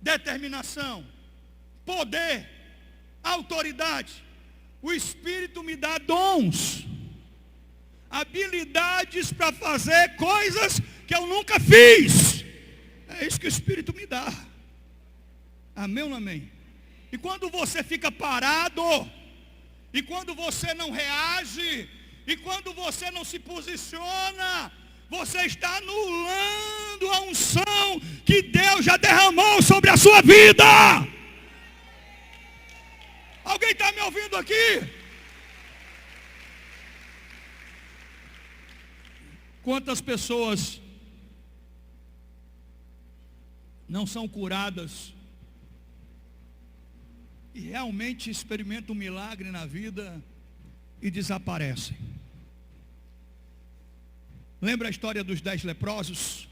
determinação, poder, autoridade. O Espírito me dá dons, habilidades para fazer coisas que eu nunca fiz. É isso que o Espírito me dá. Amém ou não amém? E quando você fica parado, e quando você não reage, e quando você não se posiciona, você está anulando a unção que Deus já derramou sobre a sua vida. Alguém está me ouvindo aqui? Quantas pessoas não são curadas e realmente experimentam um milagre na vida e desaparecem. Lembra a história dos 10 leprosos?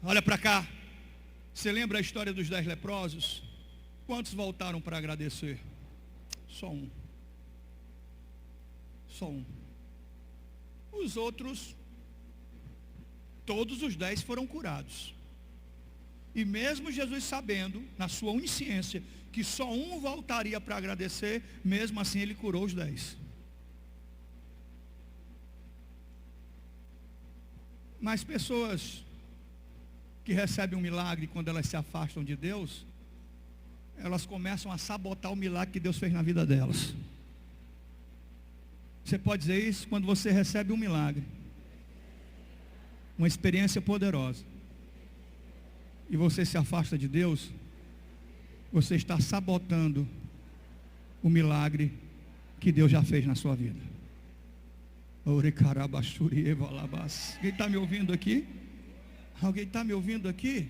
Olha para cá. Você lembra a história dos 10 leprosos? Quantos voltaram para agradecer? Só um. Só um. Os outros, todos os 10 foram curados. E mesmo Jesus sabendo, na sua onisciência, que só um voltaria para agradecer, mesmo assim ele curou os 10. Mas pessoas que recebem um milagre, quando elas se afastam de Deus, elas começam a sabotar o milagre que Deus fez na vida delas. Você pode dizer isso quando você recebe um milagre, uma experiência poderosa, e você se afasta de Deus, você está sabotando o milagre que Deus já fez na sua vida. Alguém está me ouvindo aqui? Alguém está me ouvindo aqui?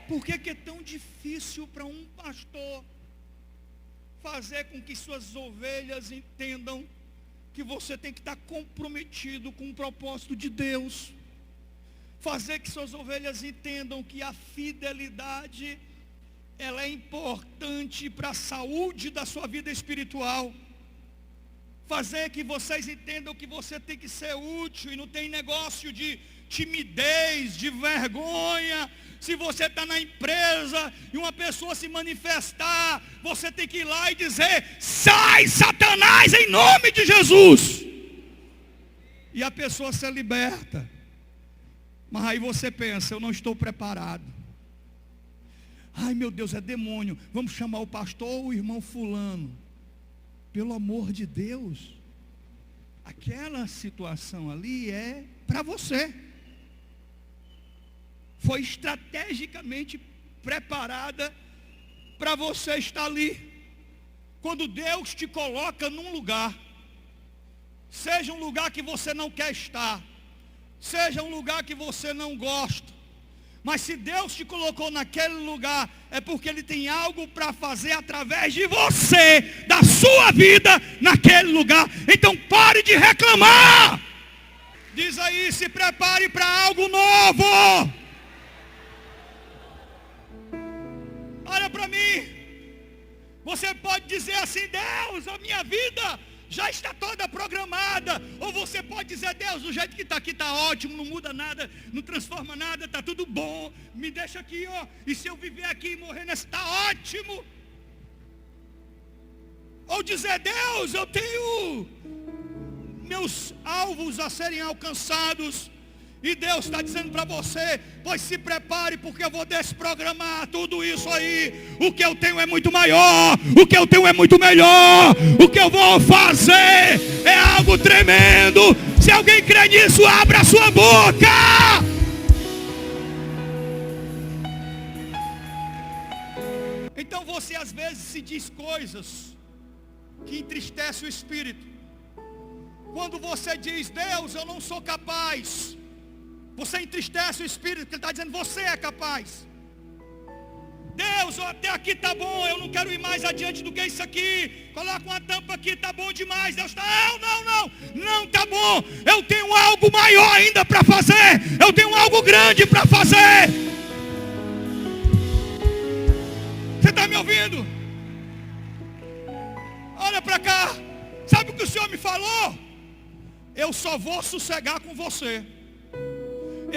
Por que é tão difícil para um pastor fazer com que suas ovelhas entendam que você tem que estar comprometido com o propósito de Deus? Fazer que suas ovelhas entendam que a fidelidade, ela é importante para a saúde da sua vida espiritual. Fazer que vocês entendam que você tem que ser útil e não tem negócio de timidez, de vergonha. Se você está na empresa e uma pessoa se manifestar, você tem que ir lá e dizer: sai, Satanás, em nome de Jesus. E a pessoa se liberta. Mas aí você pensa: eu não estou preparado. Ai meu Deus, é demônio. Vamos chamar o pastor ou o irmão fulano. Pelo amor de Deus, aquela situação ali é para você. Foi estrategicamente preparada para você estar ali. Quando Deus te coloca num lugar, seja um lugar que você não quer estar, seja um lugar que você não gosta, mas se Deus te colocou naquele lugar, é porque Ele tem algo para fazer através de você, da sua vida, naquele lugar. Então pare de reclamar. Diz aí: se prepare para algo novo. Olha para mim. Você pode dizer assim: Deus, a minha vida já está toda programada. Ou você pode dizer: Deus, do jeito que está aqui está ótimo, não muda nada, não transforma nada, está tudo bom, me deixa aqui, ó. E se eu viver aqui e morrer nesse, está ótimo. Ou dizer: Deus, eu tenho meus alvos a serem alcançados. E Deus está dizendo para você: pois se prepare, porque eu vou desprogramar tudo isso aí. O que eu tenho é muito maior, o que eu tenho é muito melhor. O que eu vou fazer é algo tremendo. Se alguém crê nisso, abra a sua boca. Então você às vezes se diz coisas que entristecem o espírito. Quando você diz: Deus, eu não sou capaz, você entristece o espírito, que Ele está dizendo: você é capaz. Deus, até aqui está bom, eu não quero ir mais adiante do que isso aqui. Coloca uma tampa aqui, está bom demais. Deus está: não está bom. Eu tenho algo maior ainda para fazer. Eu tenho algo grande para fazer. Você está me ouvindo? Olha para cá. Sabe o que o Senhor me falou? Eu só vou sossegar com você.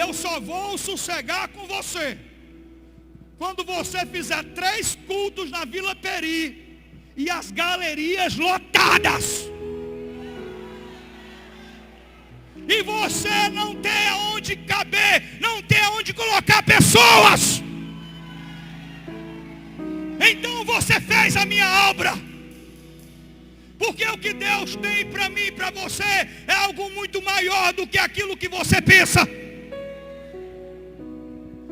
Eu só vou sossegar com você quando você fizer 3 cultos na Vila Peri e as galerias lotadas. E você não tem aonde caber, não tem aonde colocar pessoas. Então você fez a minha obra. Porque o que Deus tem para mim e para você é algo muito maior do que aquilo que você pensa.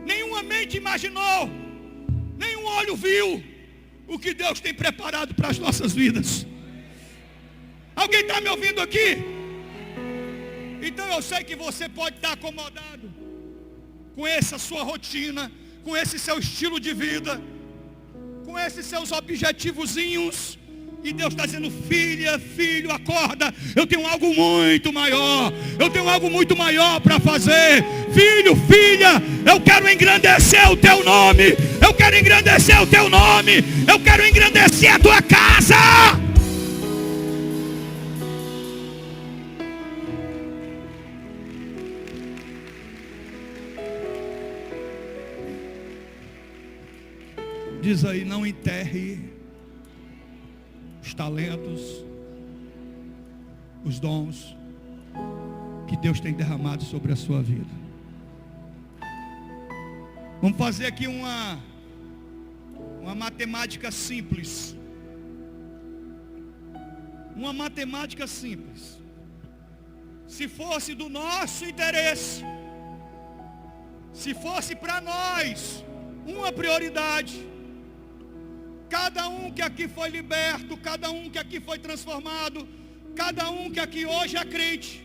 Nenhuma mente imaginou, nenhum olho viu o que Deus tem preparado para as nossas vidas. Alguém está me ouvindo aqui? Então eu sei que você pode estar acomodado com essa sua rotina, com esse seu estilo de vida. com esses seus objetivozinhos. E Deus está dizendo: filha, filho, acorda. Eu tenho algo muito maior. Eu tenho algo muito maior para fazer. Filho, filha, eu quero engrandecer o teu nome. Eu quero engrandecer o teu nome. Eu quero engrandecer a tua casa. Diz aí: não enterre os talentos, os dons que Deus tem derramado sobre a sua vida. Vamos fazer aqui uma matemática simples. Uma matemática simples. Se fosse do nosso interesse, se fosse para nós uma prioridade, cada um que aqui foi liberto, cada um que aqui foi transformado, cada um que aqui hoje é crente,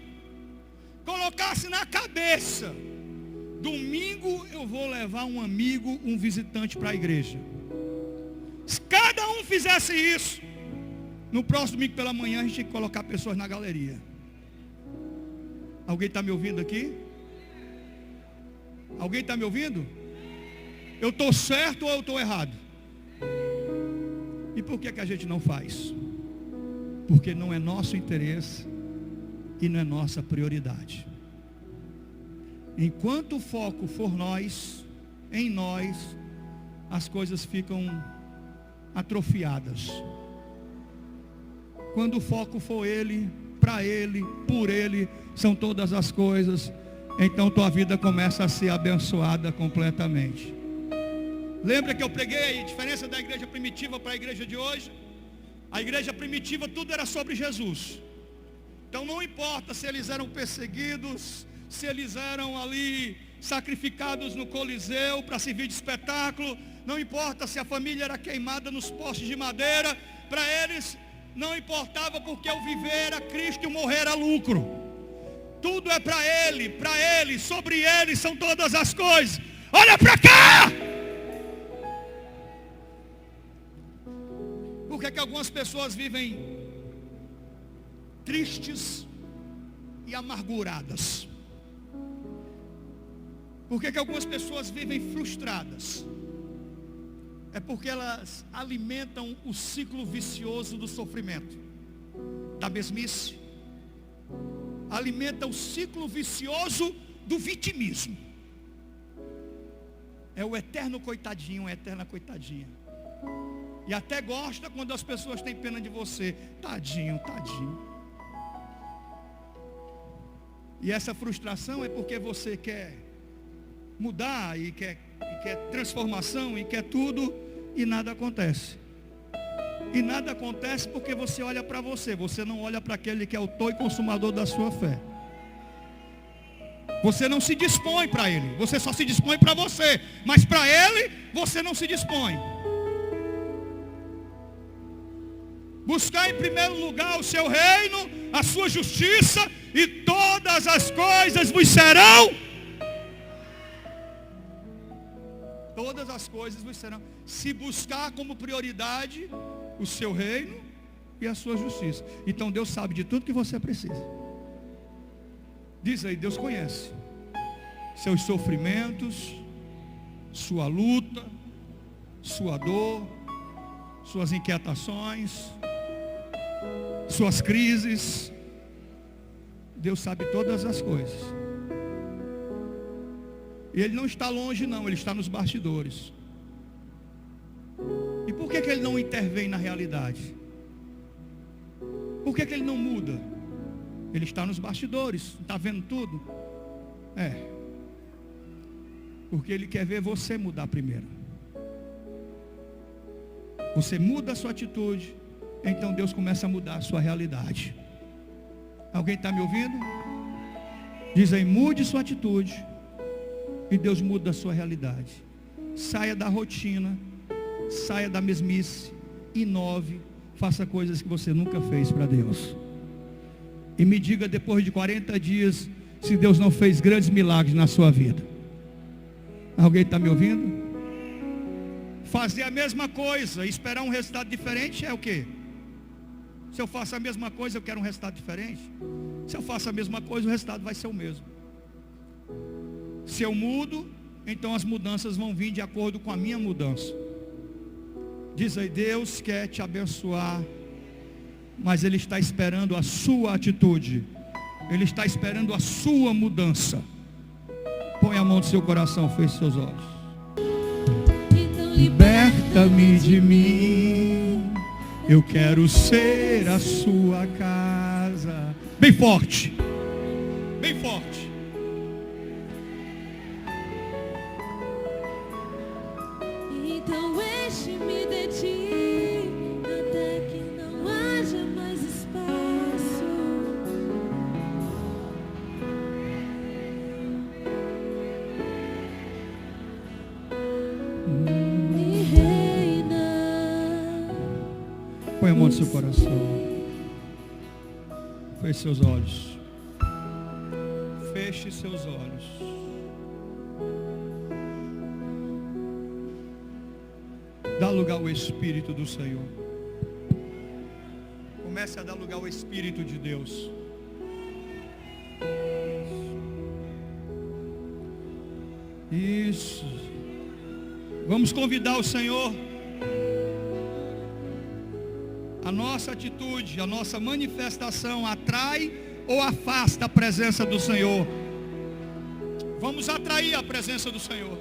colocasse na cabeça: domingo eu vou levar um amigo, um visitante para a igreja. Se cada um fizesse isso, no próximo domingo pela manhã a gente tinha que colocar pessoas na galeria. Alguém está me ouvindo aqui? Alguém está me ouvindo? Eu estou certo ou eu estou errado? E por que a gente não faz? Porque não é nosso interesse e não é nossa prioridade. Enquanto o foco for nós, em nós, as coisas ficam atrofiadas. Quando o foco for Ele, para Ele, por Ele, são todas as coisas, então tua vida começa a ser abençoada completamente. Lembra que eu preguei a diferença da igreja primitiva para a igreja de hoje? A igreja primitiva, tudo era sobre Jesus. Então não importa se eles eram perseguidos, se eles eram ali sacrificados no Coliseu para servir de espetáculo, não importa se a família era queimada nos postes de madeira, para eles não importava, porque o viver era Cristo e o morrer era lucro. Tudo é para Ele, sobre Ele são todas as coisas. Olha para cá! Por que é que algumas pessoas vivem tristes e amarguradas? Por que é que algumas pessoas vivem frustradas? É porque elas alimentam o ciclo vicioso do sofrimento, da mesmice. Alimenta o ciclo vicioso do vitimismo. É o eterno coitadinho, a eterna coitadinha. E até gosta quando as pessoas têm pena de você. Tadinho, tadinho. E essa frustração é porque você quer mudar e quer transformação e quer tudo, e nada acontece. E nada acontece porque você olha para você. Você não olha para aquele que é o autor e consumador da sua fé. Você não se dispõe para Ele. Você só se dispõe para você. Mas para Ele, você não se dispõe. Buscar em primeiro lugar o seu reino, a sua justiça, e todas as coisas vos serão. Todas as coisas vos serão. Se buscar como prioridade o seu reino e a sua justiça, então Deus sabe de tudo que você precisa. Diz aí: Deus conhece seus sofrimentos, sua luta, sua dor, suas inquietações, suas crises. Deus sabe todas as coisas. E Ele não está longe não, Ele está nos bastidores. E por que Ele não intervém na realidade? Por que Ele não muda? Ele está nos bastidores, está vendo tudo? Porque Ele quer ver você mudar primeiro. Você muda a sua atitude, então Deus começa a mudar a sua realidade. Alguém está me ouvindo? Diz aí: mude sua atitude, e Deus muda a sua realidade. Saia da rotina, saia da mesmice, inove, faça coisas que você nunca fez para Deus. E me diga depois de 40 dias se Deus não fez grandes milagres na sua vida. Alguém está me ouvindo? Fazer a mesma coisa e esperar um resultado diferente é o quê? Se eu faço a mesma coisa, eu quero um resultado diferente. Se eu faço a mesma coisa, o resultado vai ser o mesmo. Se eu mudo, então as mudanças vão vir de acordo com a minha mudança. Diz aí, Deus quer te abençoar, mas Ele está esperando a sua atitude. Ele está esperando a sua mudança. Põe a mão no seu coração, feche seus olhos. Liberta-me de mim, eu quero ser a sua casa. Bem forte, bem forte. Então enche-me de ti, até que não haja mais espaço. E reina. Põe a mão no seu coração. Feche seus olhos. Feche seus olhos. Dá lugar ao Espírito do Senhor. Comece a dar lugar ao Espírito de Deus. Isso. Vamos convidar o Senhor. A nossa atitude, a nossa manifestação atrai ou afasta a presença do Senhor? Vamos atrair a presença do Senhor.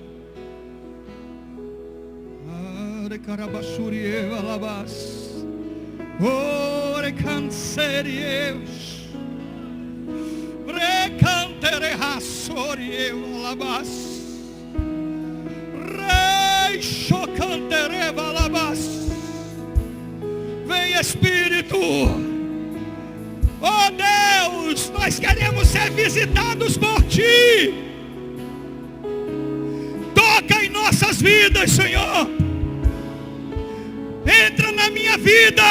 Ore cancerios, recantere hasorieu alabas, rei chocantere balabas. Vem Espírito, oh Deus, nós queremos ser visitados por Ti. Toca em nossas vidas, Senhor. Entra na minha vida.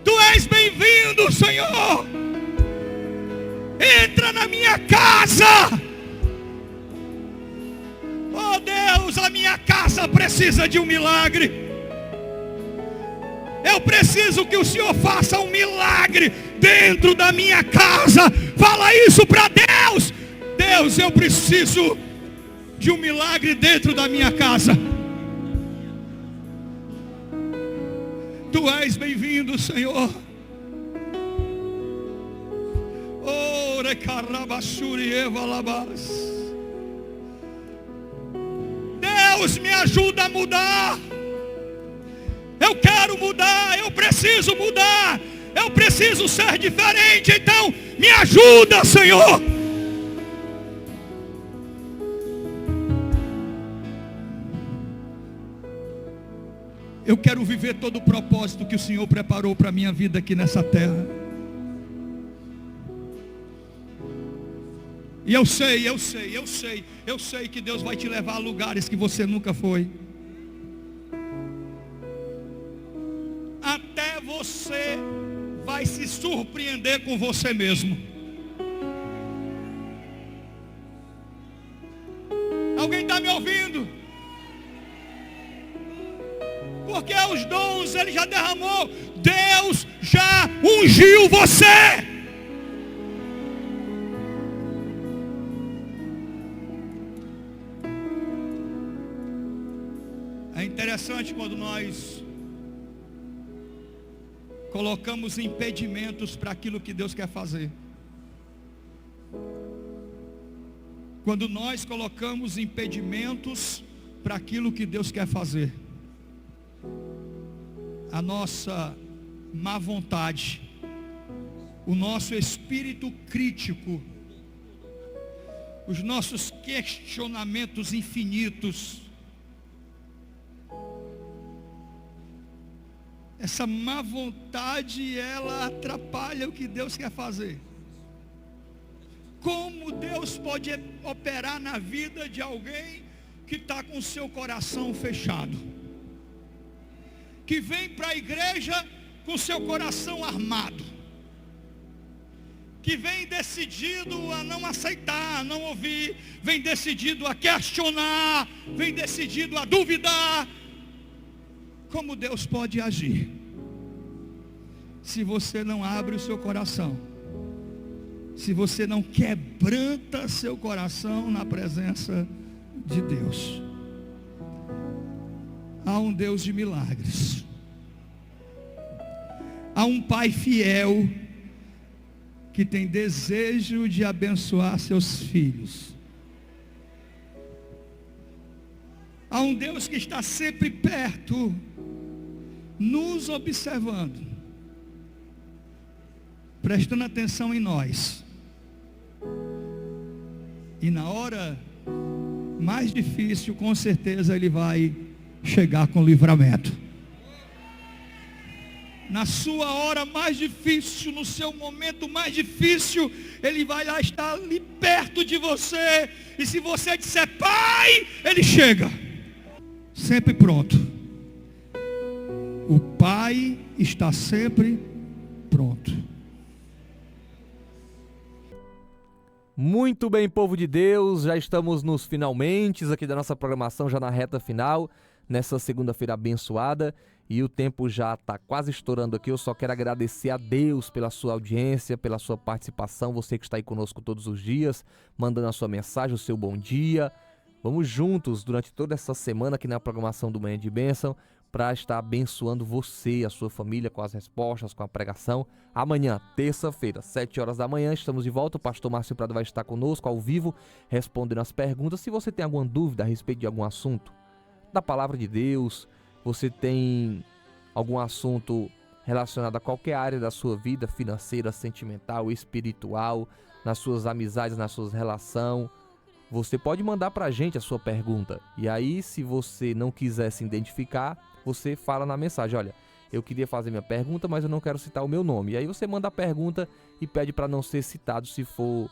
Tu és bem-vindo, Senhor. Entra na minha casa. Oh Deus, a minha casa precisa de um milagre. Eu preciso que o Senhor faça um milagre dentro da minha casa. Fala isso para Deus. Deus, eu preciso de um milagre dentro da minha casa. Tu és bem-vindo, Senhor. Ore carabashuri evalabas. Deus, me ajuda a mudar. Eu quero mudar, eu preciso mudar, eu preciso ser diferente, então me ajuda, Senhor. Eu quero viver todo o propósito que o Senhor preparou para a minha vida aqui nessa terra. E eu sei que Deus vai te levar a lugares que você nunca foi. Até você vai se surpreender com você mesmo. Alguém está me ouvindo? Porque os dons Ele já derramou. Deus já ungiu você. É interessante quando nós colocamos impedimentos para aquilo que Deus quer fazer. Quando nós colocamos impedimentos para aquilo que Deus quer fazer, a nossa má vontade, o nosso espírito crítico, os nossos questionamentos infinitos, essa má vontade, ela atrapalha o que Deus quer fazer. Como Deus pode operar na vida de alguém que está com o seu coração fechado? Que vem para a igreja com seu coração armado? que vem decidido a não aceitar, a não ouvir, vem decidido a questionar, vem decidido a duvidar. Como Deus pode agir se você não abre o seu coração, se você não quebranta seu coração na presença de Deus? Há um Deus de milagres, há um Pai fiel que tem desejo de abençoar seus filhos. Há um Deus que está sempre perto, nos observando, prestando atenção em nós. E na hora mais difícil, com certeza Ele vai chegar com livramento. Na sua hora mais difícil, no seu momento mais difícil, Ele vai lá estar ali perto de você. E se você disser Pai, Ele chega. Sempre pronto. O Pai está sempre pronto. Muito bem, povo de Deus, já estamos nos finalmente aqui da nossa programação, já na reta final, nessa segunda-feira abençoada. E o tempo já está quase estourando aqui. Eu só quero agradecer a Deus pela sua audiência, pela sua participação. Você que está aí conosco todos os dias, mandando a sua mensagem, o seu bom dia. Vamos juntos durante toda essa semana aqui na programação do Manhã de Bênção para estar abençoando você e a sua família com as respostas, com a pregação. Amanhã, terça-feira, 7 horas da manhã, estamos de volta. O pastor Márcio Prado vai estar conosco ao vivo, respondendo as perguntas. Se você tem alguma dúvida a respeito de algum assunto da palavra de Deus, você tem algum assunto relacionado a qualquer área da sua vida, financeira, sentimental, espiritual, nas suas amizades, nas suas relações, você pode mandar pra gente a sua pergunta. E aí, se você não quiser se identificar, você fala na mensagem, olha, eu queria fazer minha pergunta, mas eu não quero citar o meu nome. E aí você manda a pergunta e pede para não ser citado se for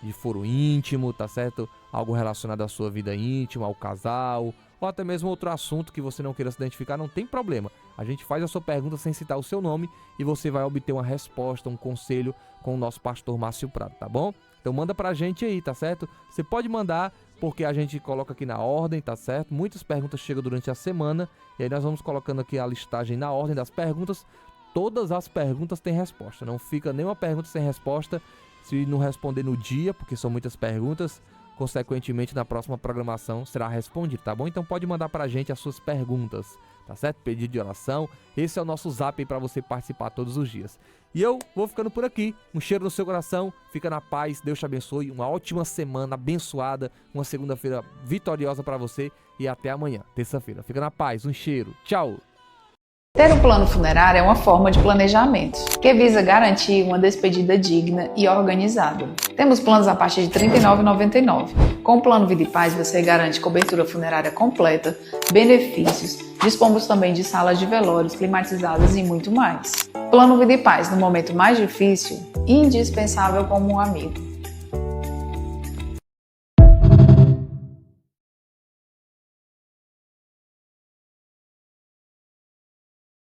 de foro íntimo, tá certo? Algo relacionado à sua vida íntima, ao casal, ou até mesmo outro assunto que você não queira se identificar, não tem problema. A gente faz a sua pergunta sem citar o seu nome e você vai obter uma resposta, um conselho com o nosso pastor Márcio Prado, tá bom? Então manda pra gente aí, tá certo? Você pode mandar, porque a gente coloca aqui na ordem, tá certo? Muitas perguntas chegam durante a semana e aí nós vamos colocando aqui a listagem na ordem das perguntas. Todas as perguntas têm resposta, não fica nenhuma pergunta sem resposta se não responder no dia, porque são muitas perguntas. Consequentemente, na próxima programação será respondido, tá bom? Então pode mandar pra gente as suas perguntas, tá certo? Pedido de oração. Esse é o nosso zap aí pra você participar todos os dias. E eu vou ficando por aqui. Um cheiro no seu coração. Fica na paz. Deus te abençoe. Uma ótima semana abençoada. Uma segunda-feira vitoriosa pra você. E até amanhã, terça-feira. Fica na paz. Um cheiro. Tchau. Ter um plano funerário é uma forma de planejamento que visa garantir uma despedida digna e organizada. Temos planos a partir de R$ 39,99. Com o Plano Vida e Paz você garante cobertura funerária completa, benefícios, dispomos também de salas de velórios climatizadas e muito mais. Plano Vida e Paz, no momento mais difícil, indispensável como um amigo.